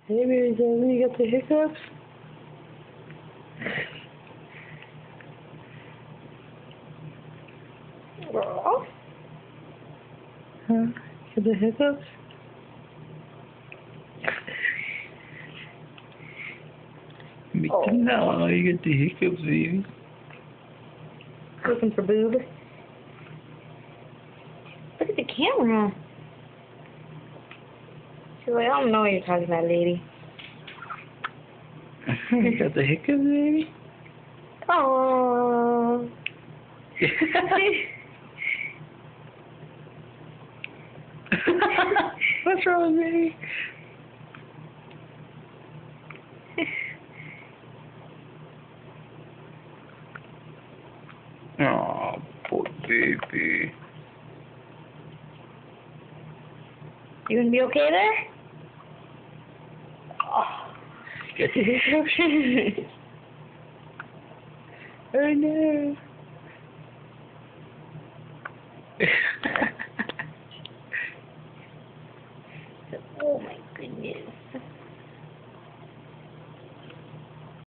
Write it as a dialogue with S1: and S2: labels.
S1: Hey, Mary Jane, you got the hiccups?
S2: Girl.
S1: Huh? Got the hiccups? No, you got the hiccups, baby.
S2: Looking for boob. Look at the camera. She's like, I don't know what you're talking about, lady.
S1: You got the hiccups, baby?
S2: Oh.
S1: What's wrong, baby? Oh, poor baby.
S2: You gonna be okay there? Oh.
S1: Got the hiccups? Oh no.
S2: Oh my goodness.